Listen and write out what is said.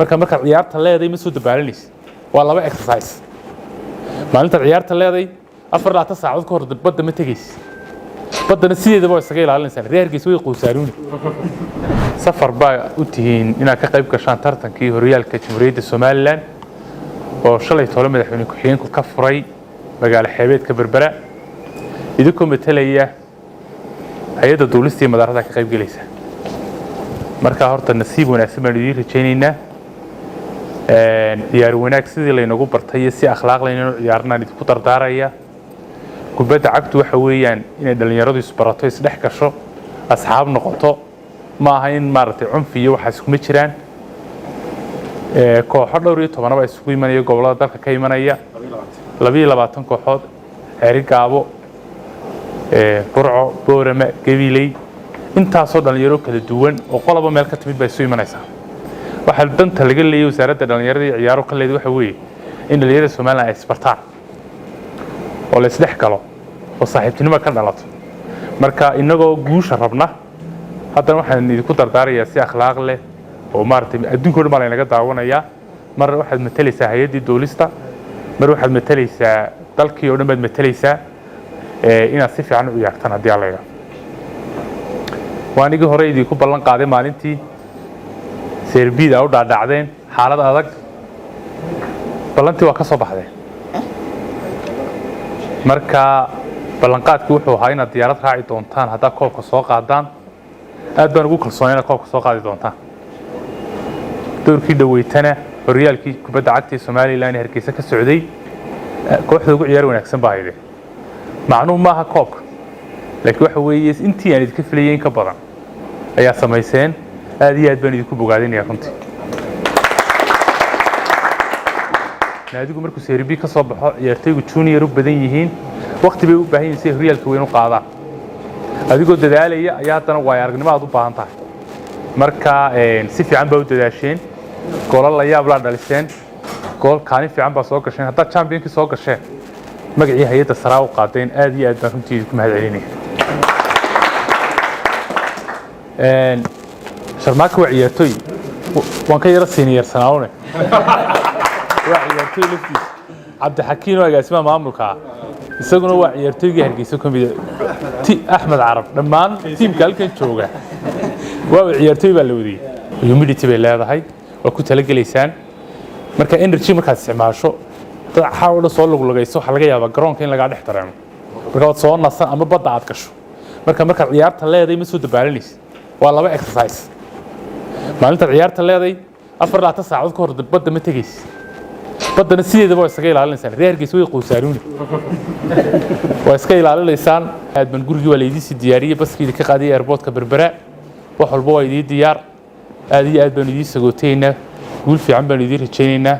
marka ciyaarta leeday ma soo dabaalanaysa waa laba exercise maalinta ciyaarta leeday 4 saacadood ka hor badda ma tagaysa baddana sideedaba isaga ilaalinaysaa reerkiisa way qoysaaruuni safar baa u tihiin inaad ka qayb gashaan tartankii horyaalka Jamhuuriyadda Soomaaliland oo shalay toole madaxweyne ku-xigeenku ka furay magaalo xeebeedka Berbera idinku metelaya hay'adda duulista iyo madaarada ka qayb galaysa marka horta nasiib wanaagsan baan idin rajaynaynaa ciyaar wanaag sidii laynagu bartay si akhlaaq leh inuu ciyaarnaan idinku dardaaraya kubadda cagtu waxa weeyaan inay dhalinyaradu isbarato isdhex gasho asxaab noqoto ma aha in maartay cunfi iyo waxa isku ma jiraan kooxo dhowr iyo 10 baa isugu imanaya gobolada dalka ka imanaya 22 kooxood xeeri gaabo burco boorama gabiley intaasoo dhalinyaro kala duwan oo qolaba meel ka timid bay isu imanaysaa waxa danta laga leeyahay wasaaradda dhalinyarada iyo ciyaaro ka leeyahay waxa weeye in dhalinyarada Soomaaliland ay isbartaan oo la isdhex galo oo saaxiibtinimo ka dhalato marka inagoo guusha rabna haddana waxaan idinku dardaarayaa si akhlaaq leh oo maartay adduunka oo dhan laga daawanaya mar waxaad metelaysaa hay'adii duulista mar waxaad metelaysaa dalkii oo dhan baad metelaysaa inaad si fiican u ciyaartaan haddii alla yahay waanigi hore idinku ballan qaaday maalintii Serbida u dhaadhacdeen xaalad adag ballantii waa ka soo baxday marka ballanqaadku wuxuu ahaa inaad diyaarad raaci doontaan hadda koobka soo qaadaan aad baan ugu kalsoon inaad koobka soo qaadi doontaan doorkii dhaweytana horyaalkii kubadda cagta Soomaaliland Hargeysa ka socday kooxda ugu ciyaar wanaagsan baa hayday macnuhu maaha koobka laakiin waxa weeye intii aan idinka filayeen ka badan ayaa sameyseen aad iyo aad baan idinku bogaadinayaa runtii naadigu markuu Serbia ka soo baxo ciyaartooygu junior u badan yihiin waqti bay u baahan yihiin si horyaalka weyn u qaadaan adigoo dadaalaya ayaa haddana way aragnimo aad u baahan tahay marka si fiican baa u dadaasheen goolal la yaab la dhaliseen gool kaalin fiican baa soo gasheen hadda championki soo gasheen magacii hay'adda saraa u qaadeen aad iyo aad baan runtii idinku mahadcelinayaa sharmaaka waa ciyaartooy waan ka yara senior sanaawne waa ciyaartooy laftiis Cabdi Xakiin oo agaasima maamulka isaguna waa ciyaartooygii Hargeysa ka mid Axmed Carab dhammaan tiimka halkan jooga waa ciyaartooy baa la wadiyay humidity bay leedahay waa ku talagaleysaan marka energy markaad isticmaasho dad xawlo soo lugayso waxa laga yaabaa garoonka in laga dhex dareemo marka waad soo nasan ama badda aad gasho marka ciyaarta leeday ma soo dabaalanaysa waa laba exercise maalinta ciyaarta leeday 4 saacadood ka hor badda ma tagaysa baddana sideedaba isaga ilaalinaysaa reerkiisa way qoysaaruuni waa iska ilaalinaysaan aad ban gurigii waa leedii si diyaariyay baskii ka qaaday airportka Berbera wax walba waa idin diyaar aad iyo aad baan idin sagooteynaa guul fiican baan idin rajaynaynaa